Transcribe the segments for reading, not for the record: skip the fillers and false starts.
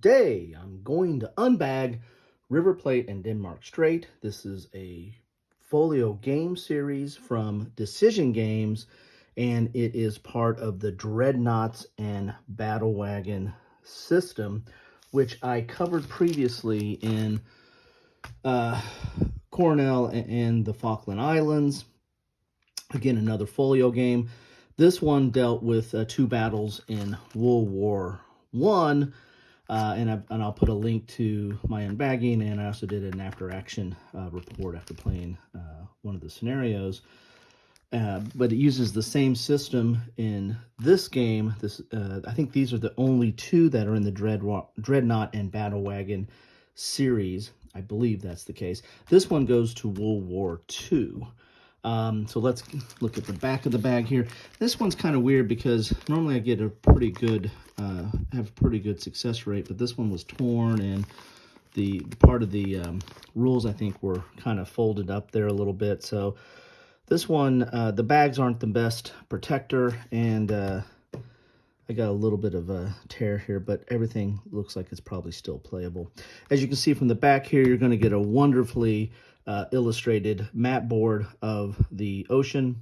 Today I'm going to unbag River Plate and Denmark Strait. This is a folio game series from Decision Games, and it is part of the Dreadnoughts and Battlewagon system, which I covered previously in Cornell and the Falkland Islands. Again, another folio game. This one dealt with two battles in World War I. And I'll put a link to my unbagging, and I also did an after-action report after playing one of the scenarios. But it uses the same system in this game. I think these are the only two that are in the Dreadnought and Battlewagon series. I believe that's the case. This one goes to World War II. So let's look at the back of the bag here. This one's kind of weird because normally I get a pretty good, have a pretty good success rate, but this one was torn, and the part of the rules, I think, were kind of folded up there a little bit. So this one, the bags aren't the best protector, and I got a little bit of a tear here, but everything looks like it's probably still playable. As you can see from the back here, you're going to get a wonderfully illustrated map board of the ocean.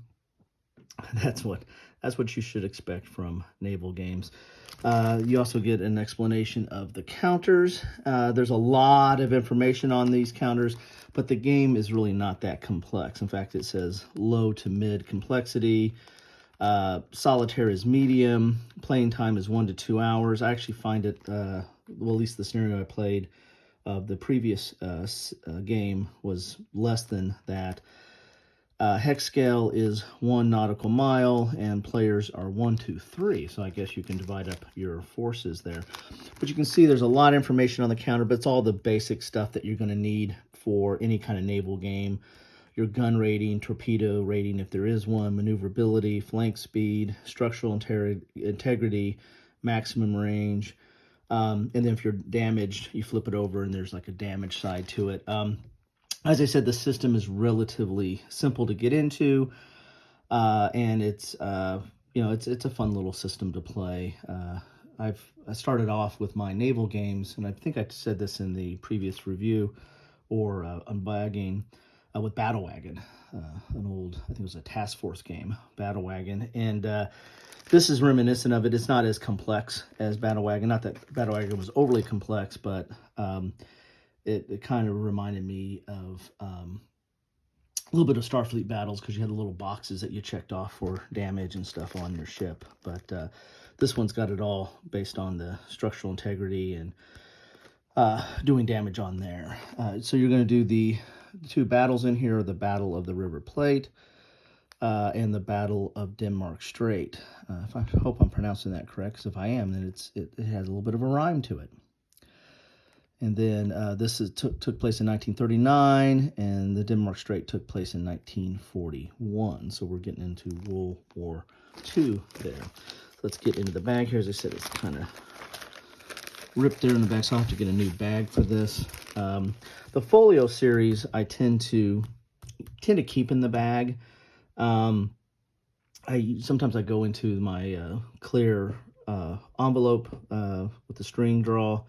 That's what you should expect from naval games. You also get an explanation of the counters. There's a lot of information on these counters, but the game is really not that complex. In fact, it says low to mid complexity. Solitaire is medium. Playing time is 1 to 2 hours. I actually find it, well, at least the scenario I played of the previous game was less than that. Hex scale is 1 nautical mile, and players are 1, 2, 3. So I guess you can divide up your forces there. But you can see there's a lot of information on the counter, but it's all the basic stuff that you're going to need for any kind of naval game. Your gun rating, torpedo rating, if there is one, maneuverability, flank speed, structural integrity, maximum range. And then if you're damaged, you flip it over and there's like a damage side to it. As I said, the system is relatively simple to get into, and it's it's a fun little system to play. I started off with my naval games, and I think I said this in the previous review or unbagging, with Battlewagon, an old, I think it was a task force game, Battlewagon, and this is reminiscent of it. It's not as complex as Battlewagon. Not that Battlewagon was overly complex, but it kind of reminded me of a little bit of Starfleet battles, because you had the little boxes that you checked off for damage and stuff on your ship. But this one's got it all based on the structural integrity and doing damage on there. So you're going to do the two battles in here, the Battle of the River Plate and the Battle of Denmark Strait. I hope I'm pronouncing that correct, because if I am, then it has a little bit of a rhyme to it. And then this took place in 1939, and the Denmark Strait took place in 1941. So we're getting into World War II there. Let's get into the bag here. As I said, it's kind of ripped there in the back, so I'll have to get a new bag for this. The Folio series I tend to keep in the bag. Sometimes I go into my clear envelope with the string draw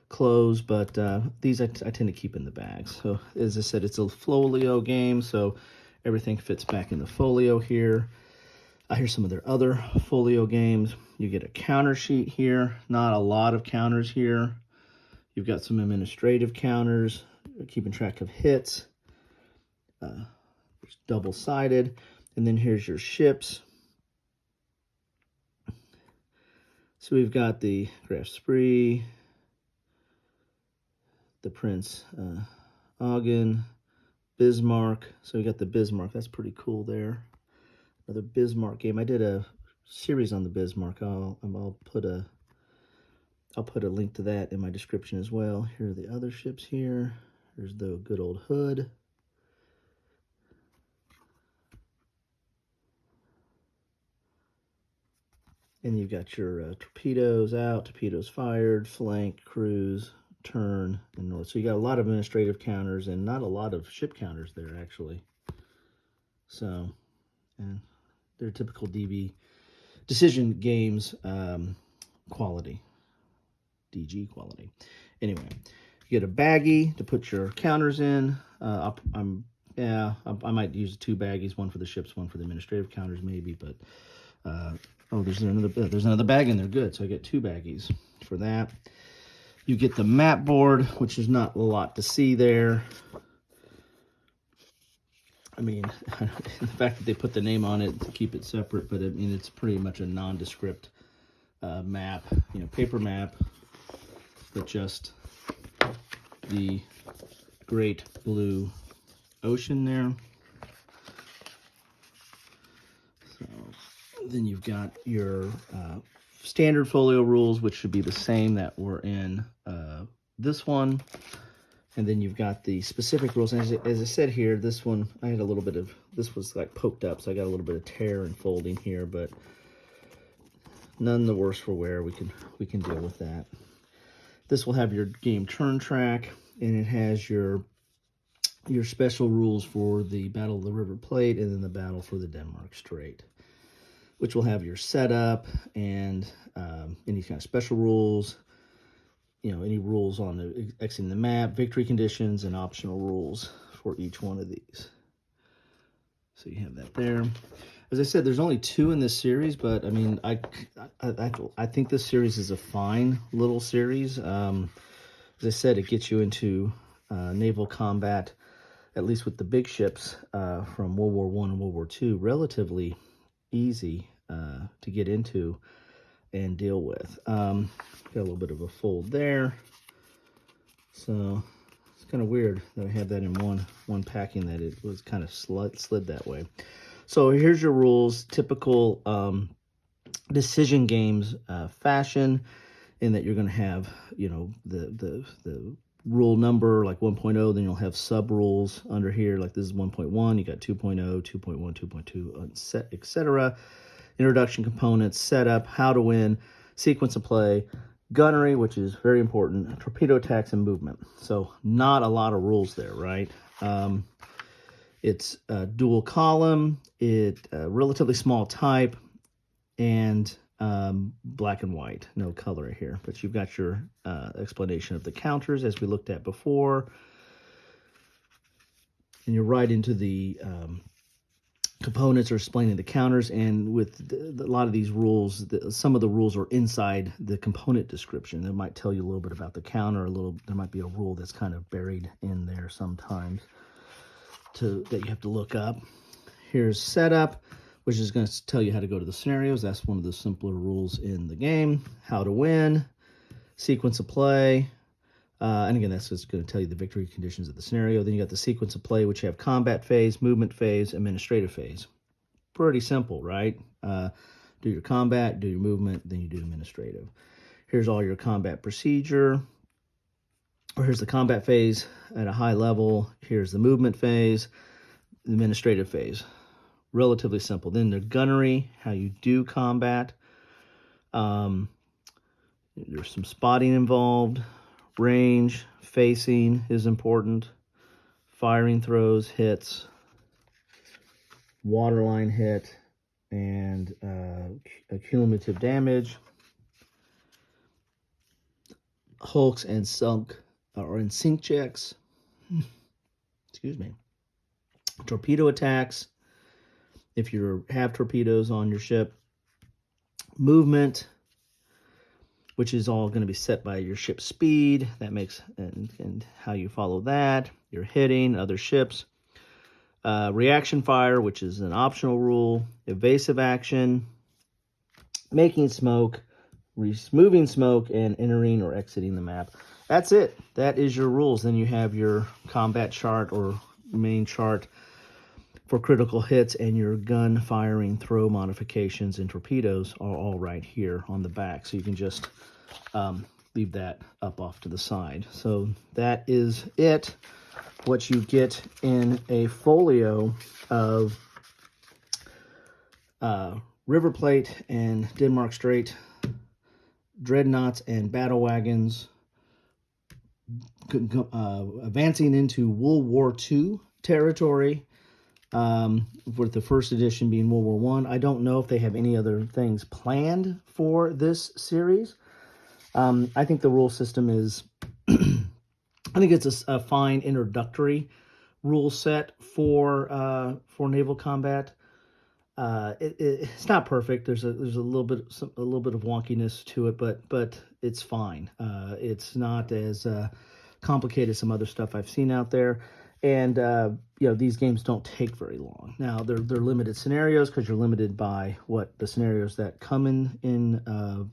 closed, but these I tend to keep in the bag. So as I said, it's a folio game, so everything fits back in the folio here. Here's some of their other folio games. You get a counter sheet here. Not a lot of counters here. You've got some administrative counters, keeping track of hits. It's double-sided. And then here's your ships. So we've got the Graf Spee, the Prince Eugen, Bismarck. So we got the Bismarck. That's pretty cool there. Another Bismarck game. I did a series on the Bismarck. I'll put a link to that in my description as well. Here are the other ships here. There's the good old Hood. And you've got your torpedoes out, torpedoes fired, flank, cruise, turn, and north. So you got a lot of administrative counters and not a lot of ship counters there, actually. So, and they're typical DB Decision Games quality. DG quality. Anyway, you get a baggie to put your counters in. I might use 2 baggies, one for the ships, one for the administrative counters maybe, but oh, there's another bag in there. Good. So I get 2 baggies for that. You get the map board, which is not a lot to see there. I mean, the fact that they put the name on it to keep it separate, but I mean, it's pretty much a nondescript map, you know, paper map, but just the great blue ocean there. So then you've got your standard folio rules, which should be the same that were in this one. And then you've got the specific rules. And as I said here, this one, I had a little bit of, this was like poked up, so I got a little bit of tear and folding here, but none the worse for wear. We can deal with that. This will have your game turn track, and it has your special rules for the Battle of the River Plate and then the Battle for the Denmark Strait, which will have your setup and any kind of special rules, you know, any rules on exiting the map, victory conditions, and optional rules for each one of these. So you have that there. As I said, there's only 2 in this series, but I mean, I think this series is a fine little series. As I said, it gets you into naval combat, at least with the big ships from World War I and World War II, relatively easy to get into and deal with. Got a little bit of a fold there. So it's kind of weird that I had that in one packing, that it was kind of slid that way. So here's your rules, typical decision games fashion, in that you're going to have, you know, the rule number like 1.0, then you'll have sub rules under here, like this is 1.1, you got 2.0, 2.1, 2.2, etc. Introduction components, setup, how to win, sequence of play, gunnery, which is very important, torpedo attacks, and movement. So not a lot of rules there, right? It's dual column, relatively small type, and black and white, no color here. But you've got your explanation of the counters as we looked at before. And you're right into the components are explaining the counters, and with a lot of these rules, some of the rules are inside the component description. They might tell you a little bit about the counter, there might be a rule that's kind of buried in there sometimes that you have to look up. Here's setup, which is going to tell you how to go to the scenarios. That's one of the simpler rules in the game. How to win, sequence of play, and again, that's just going to tell you the victory conditions of the scenario. Then you got the sequence of play, which you have combat phase, movement phase, administrative phase. Pretty simple, right? Do your combat, do your movement, then you do administrative. Here's all your combat procedure. Or here's the combat phase at a high level. Here's the movement phase, the administrative phase. Relatively simple. Then the gunnery, how you do combat. There's some spotting involved. Range, facing is important. Firing throws, hits, waterline hit, and cumulative damage. Hulks and sink checks. Excuse me. Torpedo attacks, if you have torpedoes on your ship. Movement, which is all going to be set by your ship's speed. That makes, and how you follow that. You're hitting other ships. Reaction fire, which is an optional rule. Evasive action. Making smoke. Removing smoke, and entering or exiting the map. That's it. That is your rules. Then you have your combat chart or main chart for critical hits, and your gun firing throw modifications and torpedoes are all right here on the back. So you can just leave that up off to the side. So that is it. What you get in a folio of River Plate and Denmark Strait, Dreadnoughts and Battlewagons, advancing into World War II territory, with the first edition being World War I. I don't know if they have any other things planned for this series. I think the rule system is, I think it's a fine introductory rule set for naval combat. It's not perfect. There's a little bit of wonkiness to it, but it's fine. It's not as complicated as some other stuff I've seen out there, and these games don't take very long. Now they're limited scenarios because you're limited by what the scenarios that come in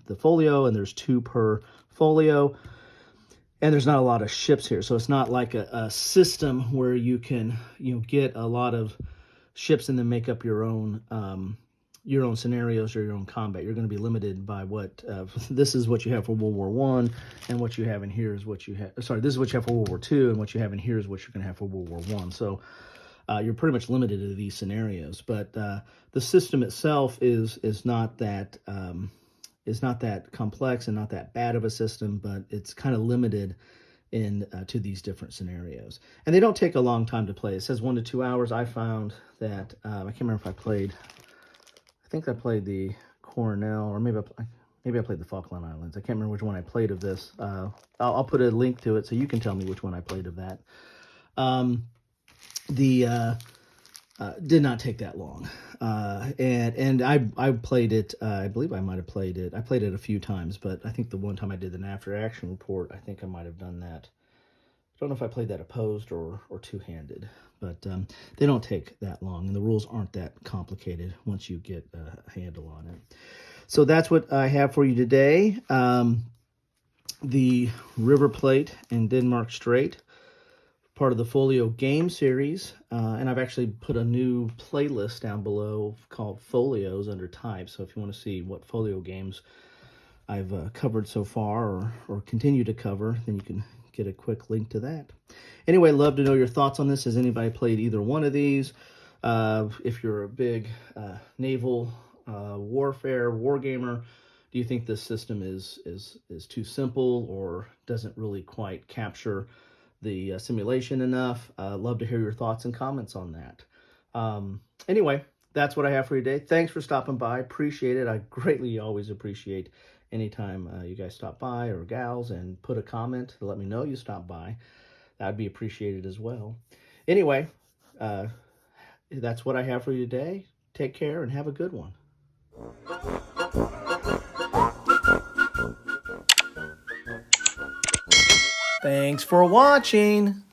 the folio, and there's 2 per folio. And there's not a lot of ships here, so it's not like a system where you can get a lot of ships and then make up your own scenarios or your own combat. You're going to be limited by what this is what you have for World War I, and what you have in here is what you have. Sorry, this is what you have for World War II, and what you have in here is what you're going to have for World War I. So you're pretty much limited to these scenarios. But the system itself is not that complex and not that bad of a system, but it's kind of limited in to these different scenarios, and they don't take a long time to play. It says 1 to 2 hours. I found that I can't remember if I played. I think I played the Coronel, or maybe I played the Falkland Islands. I can't remember which one I played of this. I'll put a link to it so you can tell me which one I played of that. Did not take that long, and I played it. I believe I might have played it. I played it a few times, but I think the one time I did an after action report, I think I might have done that. I don't know if I played that opposed or two-handed, but they don't take that long, and the rules aren't that complicated once you get a handle on it. So that's what I have for you today. The River Plate and Denmark Strait, part of the Folio game series, and I've actually put a new playlist down below called Folios under types. So if you want to see what Folio games I've covered so far or continue to cover, then you can get a quick link to that. Anyway, love to know your thoughts on this. Has anybody played either one of these? If you're a big naval warfare wargamer, do you think this system is too simple or doesn't really quite capture the simulation enough? Love to hear your thoughts and comments on that. Anyway, that's what I have for you today. Thanks for stopping by. Appreciate it. I greatly always appreciate anytime you guys stop by, or gals, and put a comment to let me know you stopped by. That'd be appreciated as well. Anyway, that's what I have for you today. Take care and have a good one. Thanks for watching.